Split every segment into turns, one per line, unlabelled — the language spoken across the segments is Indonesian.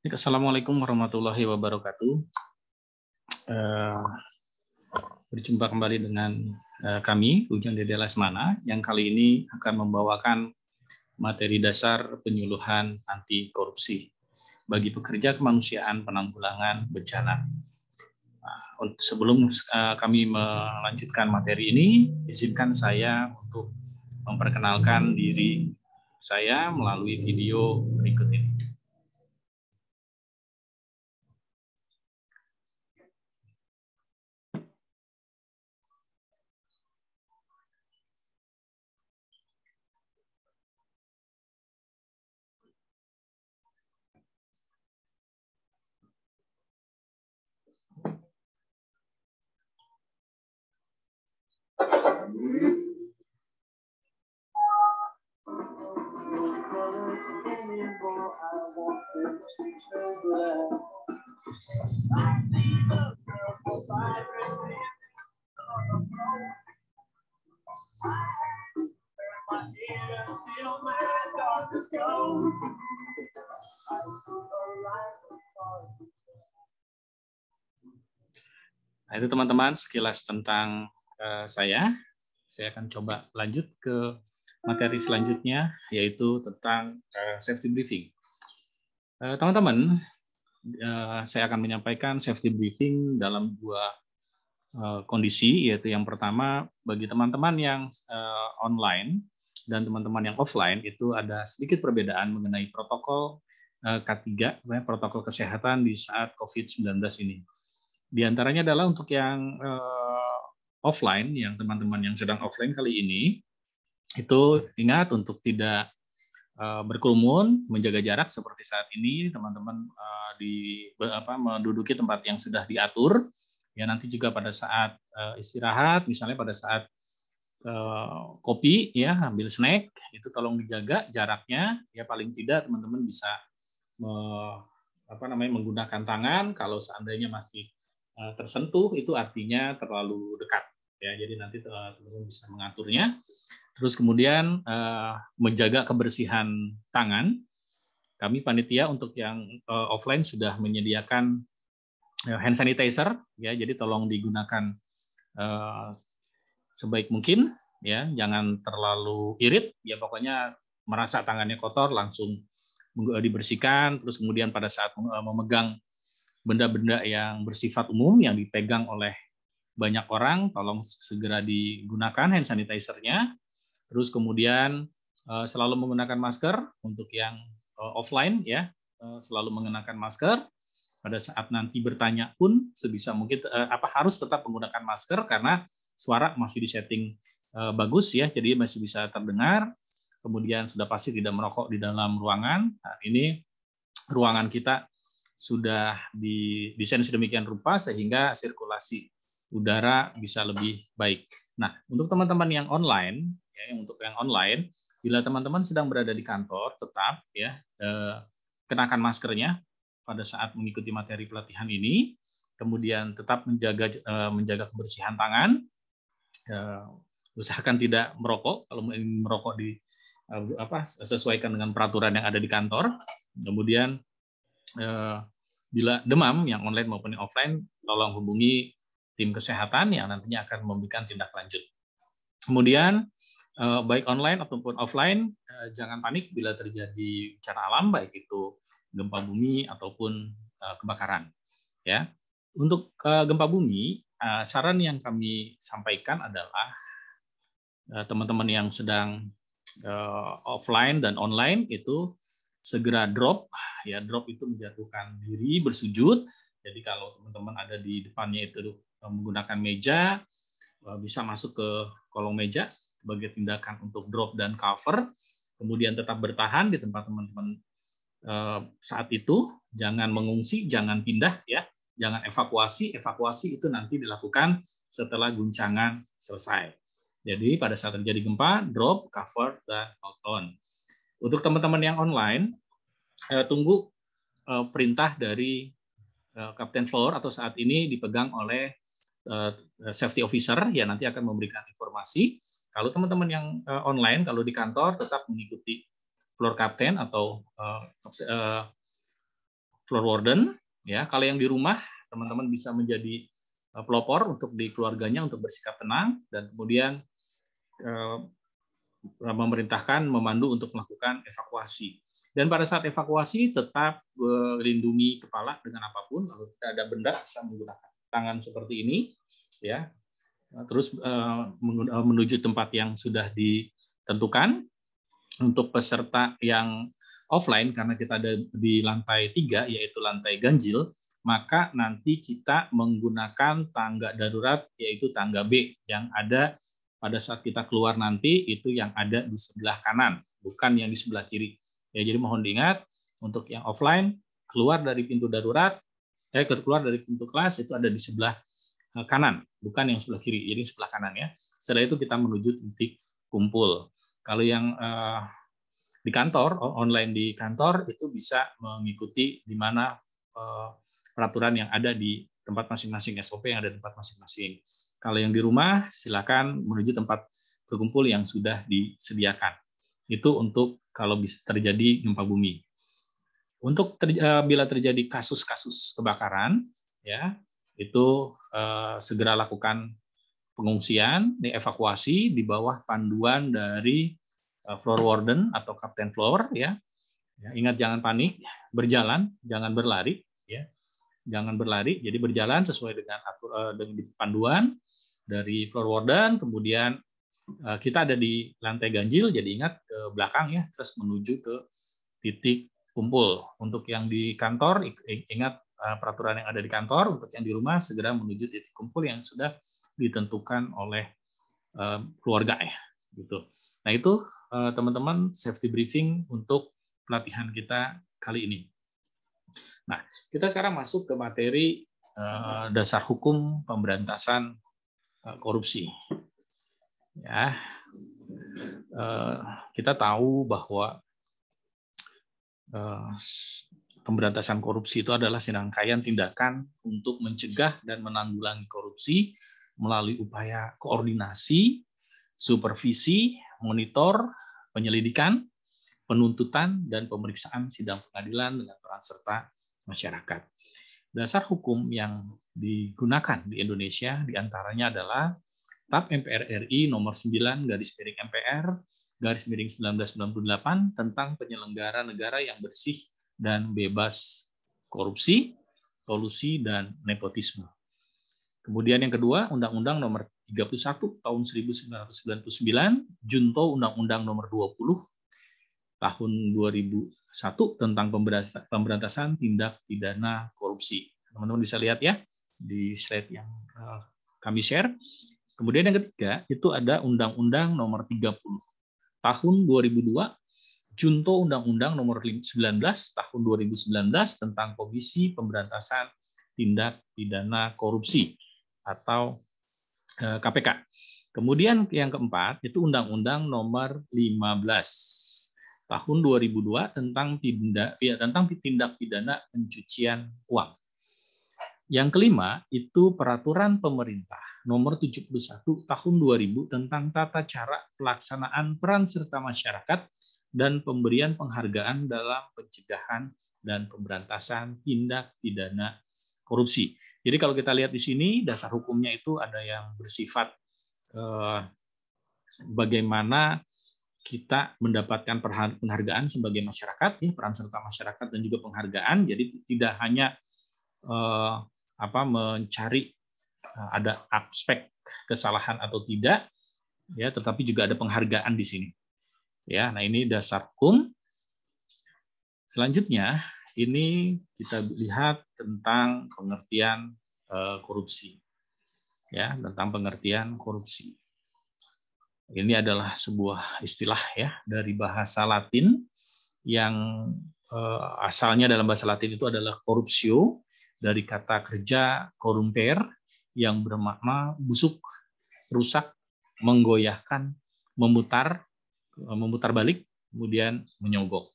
Assalamualaikum warahmatullahi wabarakatuh. Berjumpa kembali dengan kami, Ujang Dede Lesmana, yang kali ini akan membawakan materi dasar penyuluhan anti korupsi bagi pekerja kemanusiaan penanggulangan bencana. Sebelum kami melanjutkan materi ini, izinkan saya untuk memperkenalkan diri saya melalui video berikut ini. Nah, itu teman-teman sekilas tentang saya. Saya akan coba lanjut ke materi selanjutnya, yaitu tentang safety briefing. Teman-teman, saya akan menyampaikan safety briefing dalam dua kondisi, yaitu yang pertama bagi teman-teman yang online dan teman-teman yang offline itu ada sedikit perbedaan mengenai protokol K3, protokol kesehatan di saat COVID-19 ini. Di antaranya adalah untuk yang offline, yang teman-teman yang sedang offline kali ini, itu ingat untuk tidak berkerumun, menjaga jarak seperti saat ini, teman-teman menduduki tempat yang sudah diatur. Ya, nanti juga pada saat istirahat, misalnya pada saat kopi, ya ambil snack, itu tolong dijaga jaraknya. Ya paling tidak teman-teman bisa menggunakan tangan. Kalau seandainya masih tersentuh, itu artinya terlalu dekat. Ya, jadi nanti teman-teman bisa mengaturnya. Terus kemudian menjaga kebersihan tangan. Kami panitia untuk yang offline sudah menyediakan hand sanitizer, ya. Jadi tolong digunakan sebaik mungkin, ya. Jangan terlalu irit, ya. Pokoknya merasa tangannya kotor langsung dibersihkan. Terus kemudian pada saat memegang benda-benda yang bersifat umum yang dipegang oleh banyak orang, tolong segera digunakan hand sanitizer-nya. Terus kemudian selalu menggunakan masker untuk yang offline, ya, selalu mengenakan masker. Pada saat nanti bertanya pun sebisa mungkin harus tetap menggunakan masker karena suara masih disetting bagus, ya, jadi masih bisa terdengar. Kemudian sudah pasti tidak merokok di dalam ruangan. Nah, ini ruangan kita sudah didesain sedemikian rupa sehingga sirkulasi udara bisa lebih baik. Nah, untuk teman-teman yang online, ya, bila teman-teman sedang berada di kantor, tetap, ya, kenakan maskernya pada saat mengikuti materi pelatihan ini. Kemudian tetap menjaga kebersihan tangan. Usahakan tidak merokok. Kalau ingin merokok sesuaikan dengan peraturan yang ada di kantor. Kemudian bila demam yang online maupun yang offline, tolong hubungi tim kesehatan yang nantinya akan memberikan tindak lanjut. Kemudian baik online ataupun offline, jangan panik bila terjadi bencana alam, baik itu gempa bumi ataupun kebakaran. Ya, untuk gempa bumi, saran yang kami sampaikan adalah teman-teman yang sedang offline dan online itu segera drop, ya. Drop itu menjatuhkan diri, bersujud. Jadi kalau teman-teman ada di depannya itu menggunakan meja, bisa masuk ke kolong meja sebagai tindakan untuk drop dan cover. Kemudian tetap bertahan di tempat teman-teman saat itu, jangan mengungsi, jangan pindah, ya, jangan evakuasi. Evakuasi itu nanti dilakukan setelah guncangan selesai. Jadi pada saat terjadi gempa, drop, cover, dan hold on. Untuk teman-teman yang online, tunggu perintah dari Kapten Floor atau saat ini dipegang oleh safety officer, ya, nanti akan memberikan informasi. Kalau teman-teman yang online, kalau di kantor tetap mengikuti floor captain atau floor warden. Ya, kalau yang di rumah, teman-teman bisa menjadi pelopor untuk di keluarganya untuk bersikap tenang, dan kemudian memerintahkan memandu untuk melakukan evakuasi. Dan pada saat evakuasi tetap melindungi kepala dengan apapun. Kalau tidak ada benda bisa menggunakan tangan seperti ini, ya. Terus menuju tempat yang sudah ditentukan. Untuk peserta yang offline, karena kita ada di lantai 3, yaitu lantai ganjil, maka nanti kita menggunakan tangga darurat, yaitu tangga B, yang ada pada saat kita keluar nanti, itu yang ada di sebelah kanan, bukan yang di sebelah kiri. Ya, jadi mohon diingat, untuk yang offline, keluar dari pintu darurat, keluar dari pintu kelas, itu ada di sebelah kanan, bukan yang sebelah kiri, jadi sebelah kanan ya. Setelah itu kita menuju titik kumpul. Kalau yang di kantor, online di kantor, itu bisa mengikuti di mana peraturan yang ada di tempat masing-masing, SOP yang ada di tempat masing-masing. Kalau yang di rumah, silakan menuju tempat berkumpul yang sudah disediakan. Itu untuk kalau bisa terjadi gempa bumi. Untuk bila terjadi kasus-kasus kebakaran, ya itu segera lakukan pengungsian, dievakuasi di bawah panduan dari floor warden atau kapten floor, ya. Ingat jangan panik, berjalan, jangan berlari, ya. Jangan berlari, jadi berjalan sesuai dengan panduan dari floor warden. Kemudian kita ada di lantai ganjil, jadi ingat ke belakang ya, terus menuju ke titik kumpul. Untuk yang di kantor, ingat peraturan yang ada di kantor. Untuk yang di rumah, segera menuju titik kumpul yang sudah ditentukan oleh keluarga ya, gitu. Nah itu teman-teman safety briefing untuk pelatihan kita kali ini. Nah kita sekarang masuk ke materi dasar hukum pemberantasan korupsi. Ya, kita tahu bahwa pemberantasan korupsi itu adalah serangkaian tindakan untuk mencegah dan menanggulangi korupsi melalui upaya koordinasi, supervisi, monitor, penyelidikan, penuntutan, dan pemeriksaan sidang pengadilan dengan peran serta masyarakat. Dasar hukum yang digunakan di Indonesia diantaranya adalah TAP MPR RI nomor 9/MPR /1998 tentang penyelenggara negara yang bersih dan bebas korupsi, kolusi, dan nepotisme. Kemudian yang kedua, Undang-Undang nomor 31 tahun 1999, Junto Undang-Undang nomor 20 tahun 2001 tentang pemberantasan tindak pidana korupsi. Teman-teman bisa lihat ya di slide yang kami share. Kemudian yang ketiga, itu ada Undang-Undang nomor 30 tahun 2002, Junto Undang-Undang nomor 19 tahun 2019 tentang Komisi Pemberantasan Tindak Pidana Korupsi atau KPK. Kemudian yang keempat itu Undang-Undang nomor 15 tahun 2002 tentang tindak pidana pencucian uang. Yang kelima itu Peraturan Pemerintah nomor 71 tahun 2000 tentang tata cara pelaksanaan peran serta masyarakat dan pemberian penghargaan dalam pencegahan dan pemberantasan tindak pidana korupsi. Jadi kalau kita lihat di sini dasar hukumnya itu ada yang bersifat bagaimana kita mendapatkan penghargaan sebagai masyarakat, ya, peran serta masyarakat dan juga penghargaan. Jadi tidak hanya mencari ada aspek kesalahan atau tidak, ya, tetapi juga ada penghargaan di sini. Ya, nah ini dasar hukum. Selanjutnya ini kita lihat tentang pengertian korupsi. Ya, tentang pengertian korupsi. Ini adalah sebuah istilah ya dari bahasa Latin yang asalnya dalam bahasa Latin itu adalah corruptio, dari kata kerja corrumper yang bermakna busuk, rusak, menggoyahkan, memutar balik, kemudian menyogok.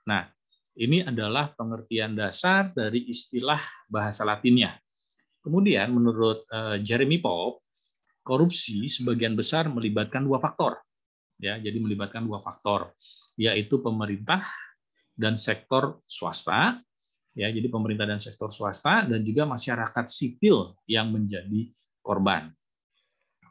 Nah, ini adalah pengertian dasar dari istilah bahasa Latinnya. Kemudian menurut Jeremy Pope, korupsi sebagian besar melibatkan dua faktor. Ya, jadi melibatkan dua faktor, yaitu pemerintah dan sektor swasta, Ya, jadi pemerintah dan sektor swasta dan juga masyarakat sipil yang menjadi korban.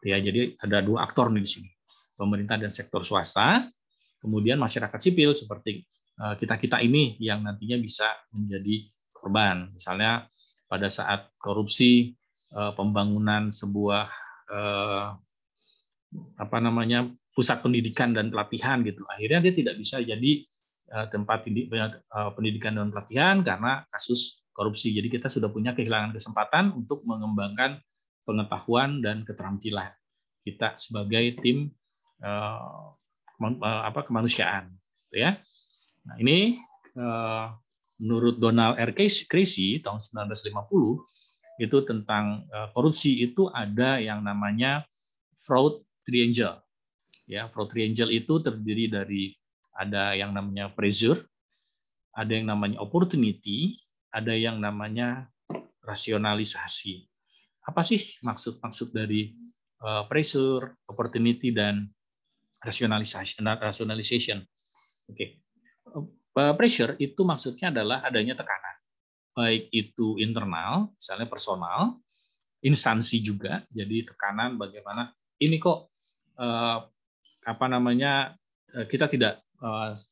Ya, jadi ada dua aktor nih di sini. Pemerintah dan sektor swasta, kemudian masyarakat sipil seperti kita-kita ini yang nantinya bisa menjadi korban. Misalnya pada saat korupsi pembangunan sebuah pusat pendidikan dan pelatihan gitu. Akhirnya dia tidak bisa jadi tempat pendidikan dan pelatihan karena kasus korupsi. Jadi kita sudah punya kehilangan kesempatan untuk mengembangkan pengetahuan dan keterampilan kita sebagai tim kemanusiaan, ya. Nah, ini menurut Donald R. Creasy tahun 1950 itu tentang korupsi itu ada yang namanya fraud triangle. Ya, fraud triangle itu terdiri dari ada yang namanya pressure, ada yang namanya opportunity, ada yang namanya rasionalisasi. Apa sih maksud dari pressure, opportunity, dan rationalization? Oke. Pressure itu maksudnya adalah adanya tekanan, baik itu internal, misalnya personal, instansi juga. Jadi tekanan bagaimana ini kok kita tidak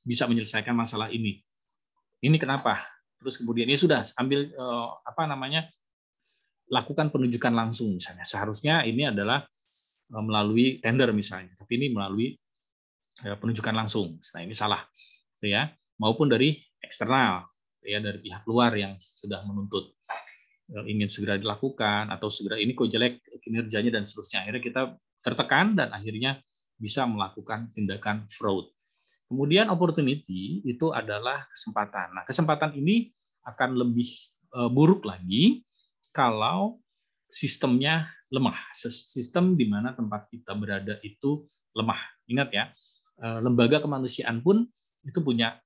bisa menyelesaikan masalah ini. Ini kenapa? Terus kemudian ya sudah ambil lakukan penunjukan langsung misalnya. Seharusnya ini adalah melalui tender misalnya, tapi ini melalui penunjukan langsung. Nah, ini salah, ya. Maupun dari eksternal, ya, dari pihak luar yang sudah menuntut ingin segera dilakukan atau segera ini kok jelek kinerjanya dan seterusnya. Akhirnya kita tertekan dan akhirnya bisa melakukan tindakan fraud. Kemudian opportunity itu adalah kesempatan. Nah, kesempatan ini akan lebih buruk lagi kalau sistemnya lemah. Sistem di mana tempat kita berada itu lemah. Ingat ya, lembaga kemanusiaan pun itu punya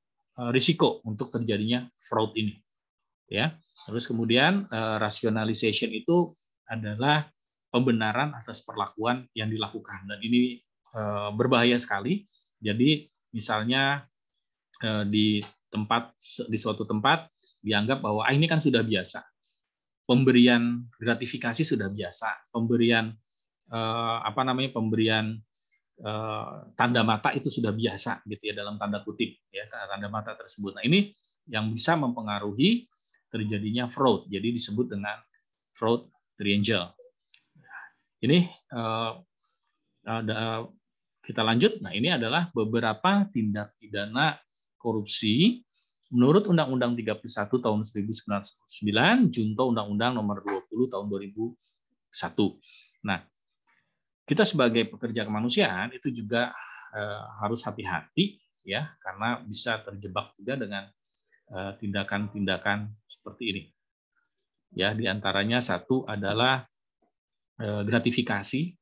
risiko untuk terjadinya fraud ini. Ya. Terus kemudian rationalization itu adalah pembenaran atas perlakuan yang dilakukan, dan ini berbahaya sekali. Jadi misalnya di suatu tempat dianggap bahwa ini kan sudah biasa, pemberian gratifikasi sudah biasa, pemberian pemberian tanda mata itu sudah biasa gitu ya, dalam tanda kutip ya, tanda mata tersebut. Nah, ini yang bisa mempengaruhi terjadinya fraud. Jadi disebut dengan fraud triangle. Ini kita lanjut. Nah, ini adalah beberapa tindak pidana korupsi menurut Undang-Undang 31 tahun 1999, junto Undang-Undang nomor 20 tahun 2001. Nah, kita sebagai pekerja kemanusiaan itu juga harus hati-hati ya, karena bisa terjebak juga dengan tindakan-tindakan seperti ini. Ya, diantaranya satu adalah gratifikasi,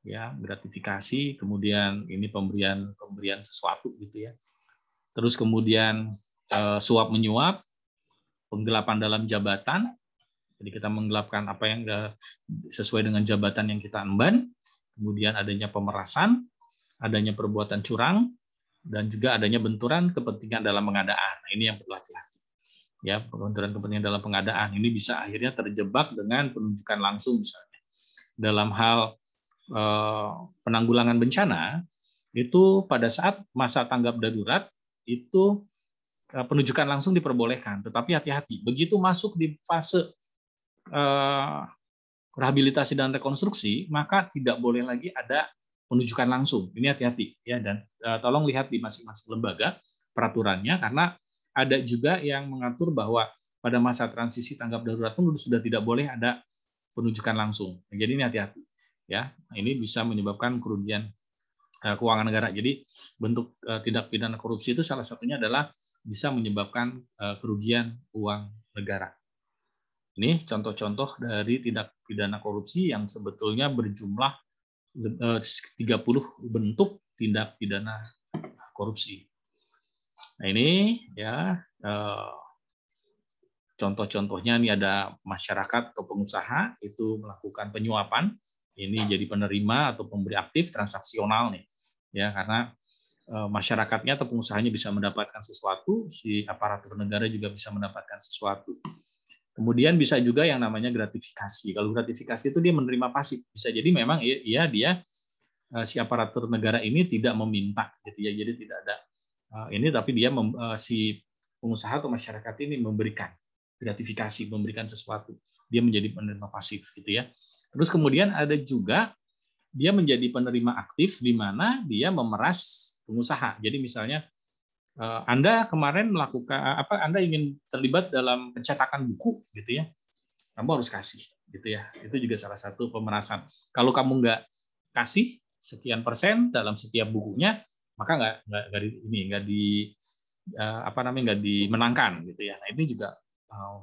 ya, gratifikasi, kemudian ini pemberian sesuatu gitu ya. Terus kemudian suap menyuap, penggelapan dalam jabatan. Jadi kita menggelapkan apa yang sesuai dengan jabatan yang kita emban. Kemudian adanya pemerasan, adanya perbuatan curang, dan juga adanya benturan kepentingan dalam pengadaan. Nah, ini yang perlu hati-hati. Ya, benturan kepentingan dalam pengadaan ini bisa akhirnya terjebak dengan penunjukan langsung misalnya. Dalam hal penanggulangan bencana, itu pada saat masa tanggap darurat itu penunjukan langsung diperbolehkan, tetapi hati-hati. Begitu masuk di fase rehabilitasi dan rekonstruksi, maka tidak boleh lagi ada penunjukan langsung. Ini hati-hati ya, dan tolong lihat di masing-masing lembaga peraturannya, karena ada juga yang mengatur bahwa pada masa transisi tanggap darurat pun sudah tidak boleh ada penunjukan langsung. Jadi ini hati-hati ya. Ini bisa menyebabkan kerugian keuangan negara. Jadi bentuk tindak pidana korupsi itu salah satunya adalah bisa menyebabkan kerugian uang negara. Ini contoh-contoh dari tindak pidana korupsi yang sebetulnya berjumlah 30 bentuk tindak pidana korupsi. Nah, ini ya contoh-contohnya, ini ada masyarakat atau pengusaha itu melakukan penyuapan. Ini jadi penerima atau pemberi aktif transaksional nih. Ya, karena masyarakatnya atau pengusahanya bisa mendapatkan sesuatu, si aparatur negara juga bisa mendapatkan sesuatu. Kemudian bisa juga yang namanya gratifikasi. Kalau gratifikasi itu dia menerima pasif. Bisa jadi memang dia si aparatur negara ini tidak meminta, gitu ya. Jadi tidak ada ini, tapi dia si pengusaha atau masyarakat ini memberikan gratifikasi, memberikan sesuatu. Dia menjadi penerima pasif, gitu ya. Terus kemudian ada juga dia menjadi penerima aktif di mana dia memeras pengusaha. Jadi misalnya Anda kemarin melakukan Anda ingin terlibat dalam pencetakan buku, gitu ya, kamu harus kasih, gitu ya. Itu juga salah satu pemerasan. Kalau kamu nggak kasih sekian persen dalam setiap bukunya, maka nggak dimenangkan, gitu ya. Nah, ini juga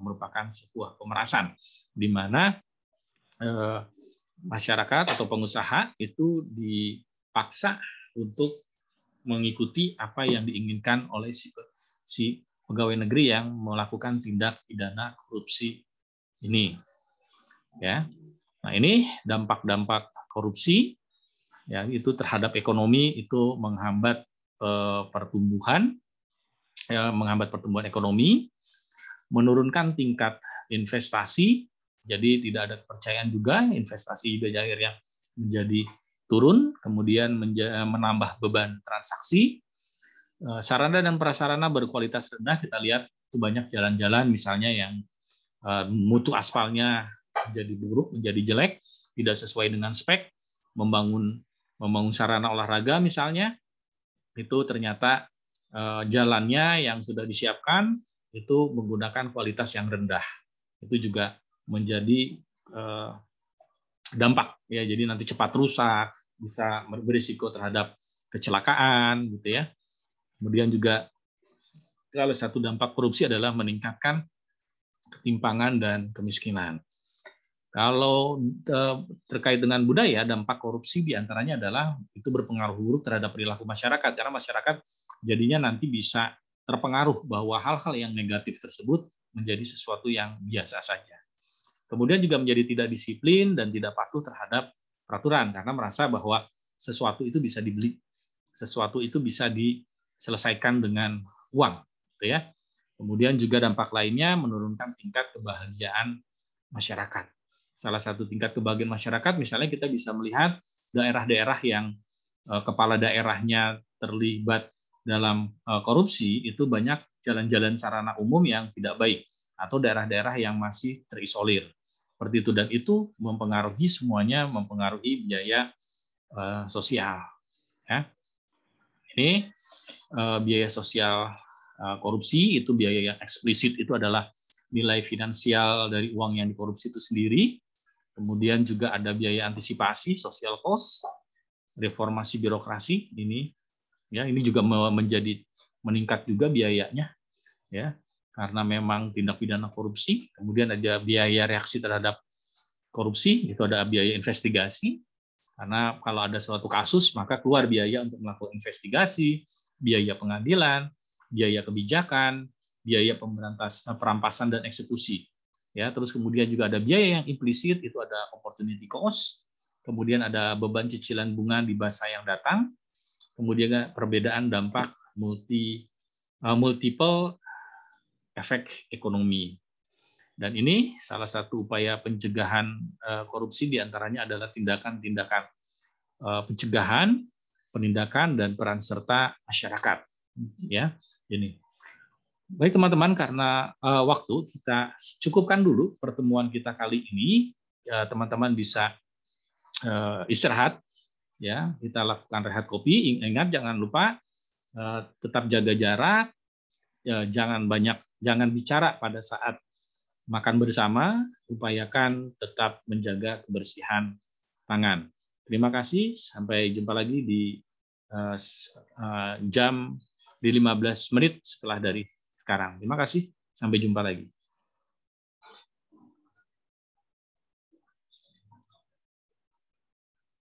merupakan sebuah pemerasan di mana masyarakat atau pengusaha itu dipaksa untuk mengikuti apa yang diinginkan oleh si pegawai negeri yang melakukan tindak pidana korupsi ini. Ya, nah ini dampak-dampak korupsi, ya, itu terhadap ekonomi, itu menghambat pertumbuhan, ya, menghambat pertumbuhan ekonomi, menurunkan tingkat investasi, jadi tidak ada kepercayaan juga, investasi juga akhirnya menjadi turun, kemudian menambah beban transaksi, sarana dan prasarana berkualitas rendah, kita lihat itu banyak jalan-jalan misalnya yang mutu aspalnya menjadi buruk, menjadi jelek, tidak sesuai dengan spek, membangun sarana olahraga misalnya, itu ternyata jalannya yang sudah disiapkan itu menggunakan kualitas yang rendah. Itu juga menjadi dampak, ya, jadi nanti cepat rusak, bisa berisiko terhadap kecelakaan, gitu ya. Kemudian juga salah satu dampak korupsi adalah meningkatkan ketimpangan dan kemiskinan. Kalau terkait dengan budaya, dampak korupsi diantaranya adalah itu berpengaruh buruk terhadap perilaku masyarakat, karena masyarakat jadinya nanti bisa terpengaruh bahwa hal-hal yang negatif tersebut menjadi sesuatu yang biasa saja. Kemudian juga menjadi tidak disiplin dan tidak patuh terhadap peraturan, karena merasa bahwa sesuatu itu bisa dibeli, sesuatu itu bisa diselesaikan dengan uang, gitu ya. Kemudian juga dampak lainnya menurunkan tingkat kebahagiaan masyarakat. Salah satu tingkat kebahagiaan masyarakat, misalnya kita bisa melihat daerah-daerah yang kepala daerahnya terlibat dalam korupsi, itu banyak jalan-jalan sarana umum yang tidak baik, atau daerah-daerah yang masih terisolir. Seperti itu, dan itu mempengaruhi semuanya, mempengaruhi biaya sosial. Ya. Ini biaya sosial korupsi, itu biaya yang eksplisit, itu adalah nilai finansial dari uang yang dikorupsi itu sendiri. Kemudian juga ada biaya antisipasi, social cost, reformasi birokrasi, ini juga menjadi meningkat juga biayanya, ya, karena memang tindak pidana korupsi. Kemudian ada biaya reaksi terhadap korupsi, itu ada biaya investigasi, karena kalau ada suatu kasus maka keluar biaya untuk melakukan investigasi, biaya pengadilan, biaya kebijakan, biaya perampasan dan eksekusi. Ya, terus kemudian juga ada biaya yang implisit, itu ada opportunity cost, kemudian ada beban cicilan bunga di masa yang datang, kemudian perbedaan dampak multiple efek ekonomi. Dan ini salah satu upaya pencegahan korupsi, diantaranya adalah tindakan-tindakan pencegahan, penindakan, dan peran serta masyarakat. Ya, ini. Baik teman-teman, karena waktu, kita cukupkan dulu pertemuan kita kali ini. Teman-teman bisa istirahat, ya, kita lakukan rehat kopi. Ingat, jangan lupa tetap jaga jarak, jangan bicara pada saat makan bersama, upayakan tetap menjaga kebersihan tangan. Terima kasih, sampai jumpa lagi di jam di 15 menit setelah dari sekarang. Terima kasih, sampai jumpa lagi.